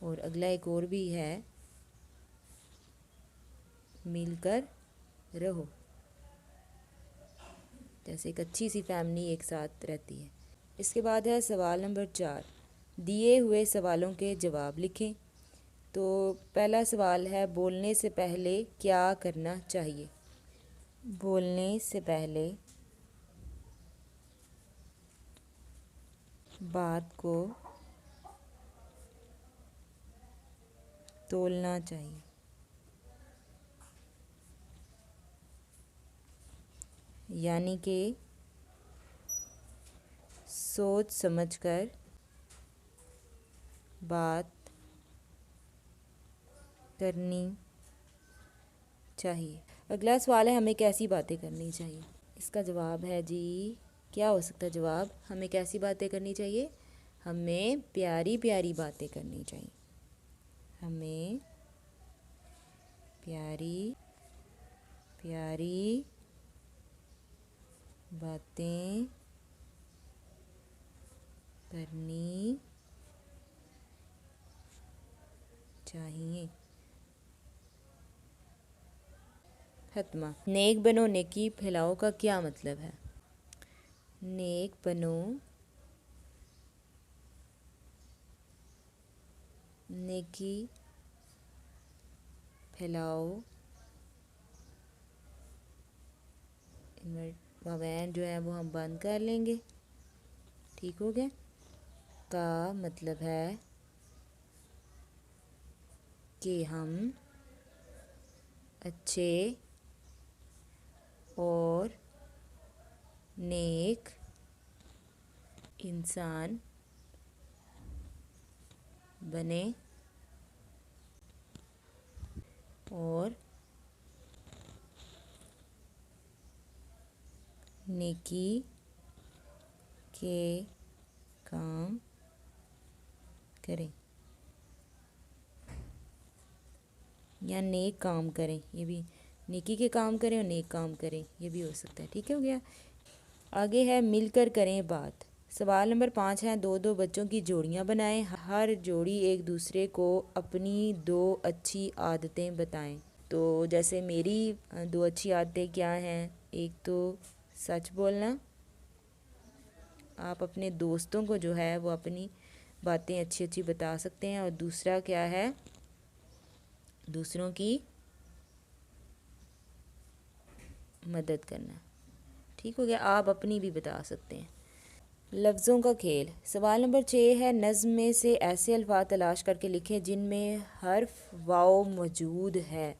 اور اگلا ایک اور بھی ہے، مل کر رہو، جیسے ایک اچھی سی فیملی ایک ساتھ رہتی ہے۔ اس کے بعد ہے سوال نمبر 4، دیے ہوئے سوالوں کے جواب لکھیں۔ تو پہلا سوال ہے، بولنے سے پہلے کیا کرنا چاہیے؟ بولنے سے پہلے بات کو تولنا چاہیے، یعنی کہ سوچ سمجھ کر بات کرنی چاہیے۔ اگلا سوال ہے، ہمیں کیسی باتیں کرنی چاہیے؟ اس کا جواب ہے جی، کیا ہو سکتا ہے جواب؟ ہمیں کیسی باتیں کرنی چاہیے؟ ہمیں پیاری پیاری باتیں کرنی چاہیے، ہمیں پیاری پیاری باتیں کرنی چاہیے۔ ختمہ، نیک بنو نیکی پھیلاؤ کا کیا مطلب ہے؟ نیک بنو نیکی پھیلاؤ، وین جو ہے وہ ہم بند کر لیں گے، ٹھیک ہو گیا؟ کا مطلب ہے کہ ہم اچھے اور نیک انسان بنے اور نیکی کے کام کریں، یا نیک کام کریں، یہ بھی نیکی کے کام کریں اور نیک کام کریں، یہ بھی ہو سکتا ہے، ٹھیک ہو گیا؟ آگے ہے مل کر کریں بات۔ سوال نمبر 5 ہے، دو بچوں کی جوڑیاں بنائیں، ہر جوڑی ایک دوسرے کو اپنی 2 اچھی عادتیں بتائیں۔ تو جیسے میری 2 اچھی عادتیں کیا ہیں؟ ایک تو سچ بولنا، آپ اپنے دوستوں کو جو ہے وہ اپنی باتیں اچھی اچھی بتا سکتے ہیں، اور دوسرا کیا ہے؟ دوسروں کی مدد کرنا، ٹھیک ہو گیا؟ آپ اپنی بھی بتا سکتے ہیں۔ لفظوں کا کھیل۔ سوال نمبر 6 ہے، نظم میں سے ایسے الفاظ تلاش کر کے لکھیں جن میں حرف واو موجود ہے،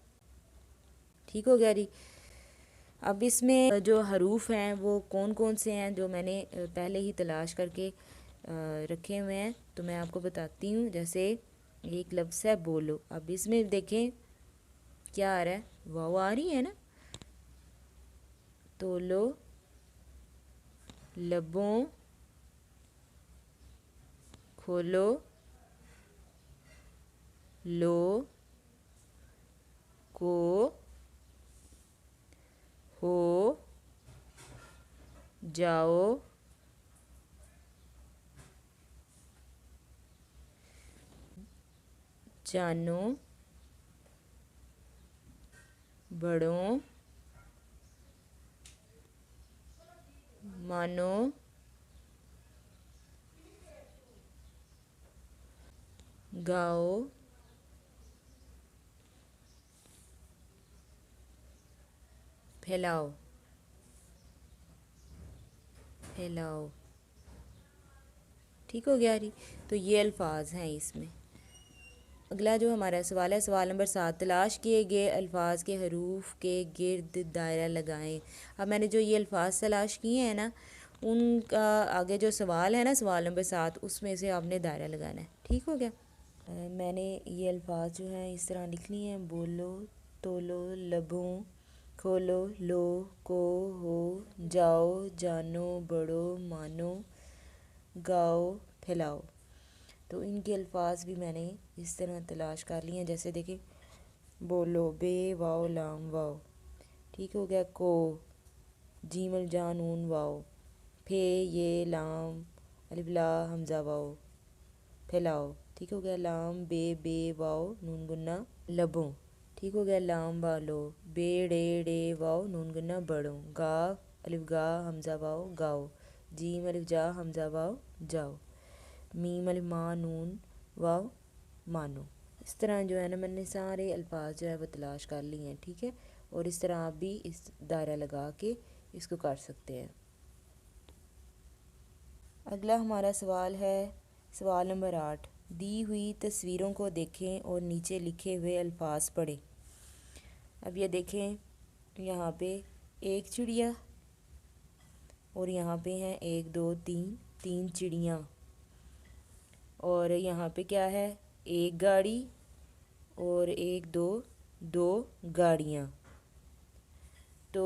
ٹھیک ہو گیا جی؟ اب اس میں جو حروف ہیں وہ کون کون سے ہیں جو میں نے پہلے ہی تلاش کر کے رکھے ہوئے ہیں، تو میں آپ کو بتاتی ہوں۔ جیسے ایک لفظ ہے بولو، اب اس میں دیکھیں کیا آ رہا ہے؟ واو آ رہی ہے نا؟ تولو لبوں کھولو لو کو ہو جاؤ جانو بڑوں مانو گاؤ پھیلاؤ پھیلاؤ، ٹھیک ہو گیا جی؟ تو یہ الفاظ ہیں اس میں۔ اگلا جو ہمارا سوال ہے، سوال نمبر 7، تلاش کیے گئے الفاظ کے حروف کے گرد دائرہ لگائیں۔ اب میں نے جو یہ الفاظ تلاش کیے ہیں نا، ان کا آگے جو سوال ہے نا، سوال نمبر 7، اس میں سے آپ نے دائرہ لگانا ہے، ٹھیک ہو گیا؟ میں نے یہ الفاظ جو ہیں اس طرح لکھ لی ہیں، بولو تولو لبوں کھولو لو کو ہو جاؤ جانو بڑھو مانو گاؤ پھیلاؤ۔ تو ان کے الفاظ بھی میں نے اس طرح تلاش کر لیے ہیں، جیسے دیکھیں، بولو بے واو لام واو، ٹھیک ہو گیا؟ کو جیم الجا نون واو، پھے یہ لام الف لا حمزہ واو، پھیلاؤ، ٹھیک ہو گیا، لام بے بے واؤ نون گنا لبوں، ٹھیک ہو گیا، لام بالو، بے ڈے ڈے واؤ نون گنا بڑوں، گا الف گا حمزہ واؤ گاؤ، جیم الف جا حمزہ واؤ جاؤ، میم الف ماں نون واؤ مانو۔ اس طرح جو ہے نا میں نے سارے الفاظ جو ہے وہ تلاش کر لی ہیں، ٹھیک ہے، اور اس طرح آپ بھی اس دائرہ لگا کے اس کو کر سکتے ہیں۔ اگلا ہمارا سوال ہے سوال نمبر 8، دی ہوئی تصویروں کو دیکھیں اور نیچے لکھے ہوئے الفاظ پڑھیں۔ اب یہ دیکھیں، یہاں پہ ایک چڑیا اور یہاں پہ ہیں 1 2 3 3 چڑیاں، اور یہاں پہ کیا ہے، ایک گاڑی اور 1 2 2 گاڑیاں۔ تو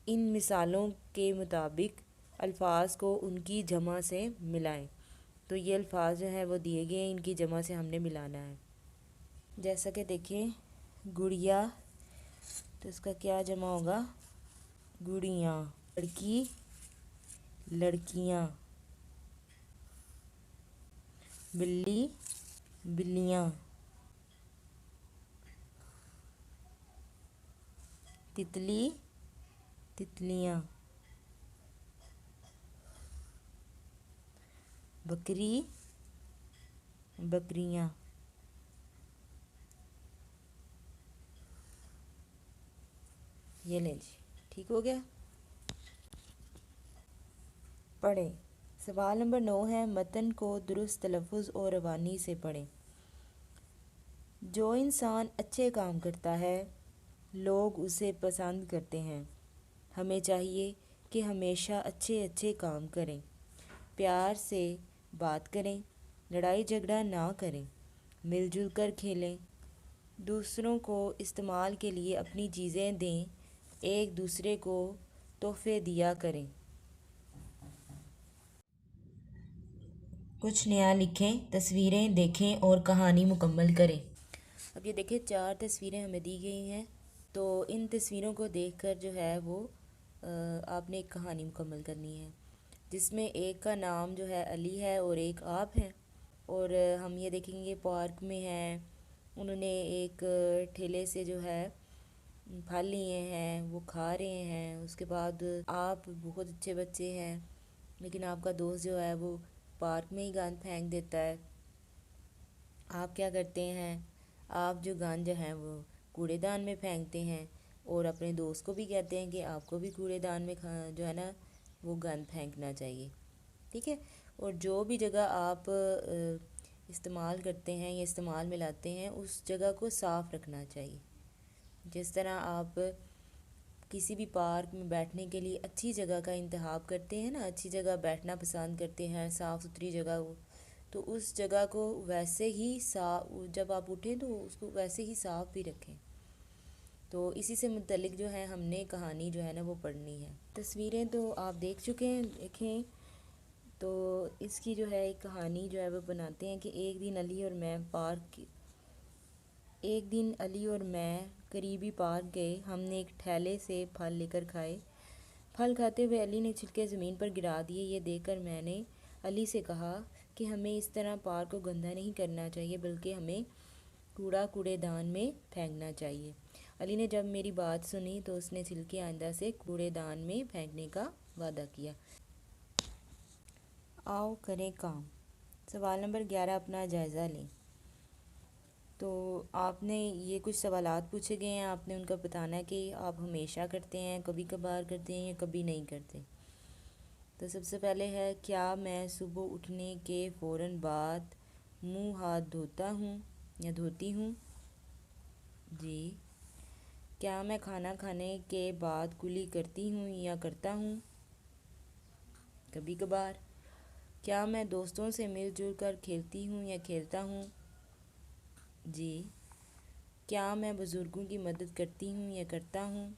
ان مثالوں کے مطابق الفاظ کو ان کی جمع سے ملائیں۔ تو یہ الفاظ جو ہیں وہ دیے گئے ہیں، ان کی جمع سے ہم نے ملانا ہے۔ جیسا کہ دیکھیں، گڑیا تو اس کا کیا جمع ہوگا، گڑیاں، لڑکی لڑکیاں، بلی بلیاں، تتلی تتلیاں، بکری بکریاں۔ یہ لیں جی، ٹھیک ہو گیا، پڑھیں۔ سوال نمبر 9 ہے، متن کو درست تلفظ اور روانی سے پڑھیں۔ جو انسان اچھے کام کرتا ہے لوگ اسے پسند کرتے ہیں۔ ہمیں چاہیے کہ ہمیشہ اچھے اچھے کام کریں، پیار سے بات کریں، لڑائی جھگڑا نہ کریں، مل جل کر کھیلیں، دوسروں کو استعمال کے لیے اپنی چیزیں دیں، ایک دوسرے کو تحفے دیا کریں، کچھ نیا لکھیں، تصویریں دیکھیں اور کہانی مکمل کریں۔ اب یہ دیکھیں 4 تصویریں ہمیں دی گئی ہیں، تو ان تصویروں کو دیکھ کر جو ہے وہ آپ نے ایک کہانی مکمل کرنی ہے، جس میں ایک کا نام جو ہے علی ہے اور ایک آپ ہیں، اور ہم یہ دیکھیں گے پارک میں ہیں، انہوں نے ایک ٹھیلے سے جو ہے پھل لیے ہیں، وہ کھا رہے ہیں، اس کے بعد آپ بہت اچھے بچے ہیں، لیکن آپ کا دوست جو ہے وہ پارک میں ہی گند پھینک دیتا ہے۔ آپ کیا کرتے ہیں، آپ جو گند جو ہیں وہ کوڑے دان میں پھینکتے ہیں، اور اپنے دوست کو بھی کہتے ہیں کہ آپ کو بھی کوڑے دان میں جو ہے نا وہ گند پھینکنا چاہیے، ٹھیک ہے۔ اور جو بھی جگہ آپ استعمال کرتے ہیں یا استعمال میں لاتے ہیں اس جگہ کو صاف رکھنا چاہیے۔ جس طرح آپ کسی بھی پارک میں بیٹھنے کے لیے اچھی جگہ کا انتخاب کرتے ہیں نا، اچھی جگہ بیٹھنا پسند کرتے ہیں، صاف ستھری جگہ ہو، تو اس جگہ کو ویسے ہی جب آپ اٹھیں تو اس کو ویسے ہی صاف بھی رکھیں۔ تو اسی سے متعلق جو ہے ہم نے کہانی جو ہے نا وہ پڑھنی ہے۔ تصویریں تو آپ دیکھ چکے ہیں، دیکھیں تو اس کی جو ہے ایک کہانی جو ہے وہ بناتے ہیں کہ ایک دن علی اور میں قریبی پارک گئے، ہم نے ایک ٹھیلے سے پھل لے کر کھائے، پھل کھاتے ہوئے علی نے چھلکے زمین پر گرا دیے، یہ دیکھ کر میں نے علی سے کہا کہ ہمیں اس طرح پارک کو گندا نہیں کرنا چاہیے بلکہ ہمیں کوڑے دان میں پھینکنا چاہیے۔ علی نے جب میری بات سنی تو اس نے چھلکے آئندہ سے کوڑے دان میں پھینکنے کا وعدہ کیا۔ آؤ کریں کام۔ سوال نمبر 11، اپنا جائزہ لیں۔ تو آپ نے یہ کچھ سوالات پوچھے گئے ہیں، آپ نے ان کا بتانا ہے کہ آپ ہمیشہ کرتے ہیں، کبھی کبھار کرتے ہیں یا کبھی نہیں کرتے۔ تو سب سے پہلے ہے، کیا میں صبح اٹھنے کے فوراً بعد منہ ہاتھ دھوتا ہوں یا دھوتی ہوں؟ جی۔ کیا میں کھانا کھانے کے بعد کلی کرتی ہوں یا کرتا ہوں؟ کبھی کبھار۔ کیا میں دوستوں سے مل جل کر کھیلتی ہوں یا کھیلتا ہوں؟ جی۔ کیا میں بزرگوں کی مدد کرتی ہوں یا کرتا ہوں؟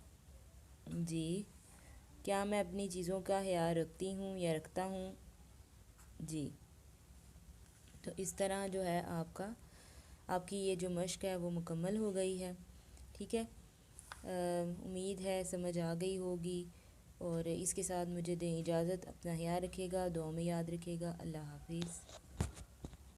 جی۔ کیا میں اپنی چیزوں کا خیال رکھتی ہوں یا رکھتا ہوں؟ جی۔ تو اس طرح جو ہے آپ کی یہ جو مشق ہے وہ مکمل ہو گئی ہے، ٹھیک ہے۔ امید ہے سمجھ آ گئی ہوگی، اور اس کے ساتھ مجھے دیں اجازت، اپنا خیال رکھیے گا، دعاؤں میں یاد رکھیے گا۔ اللہ حافظ۔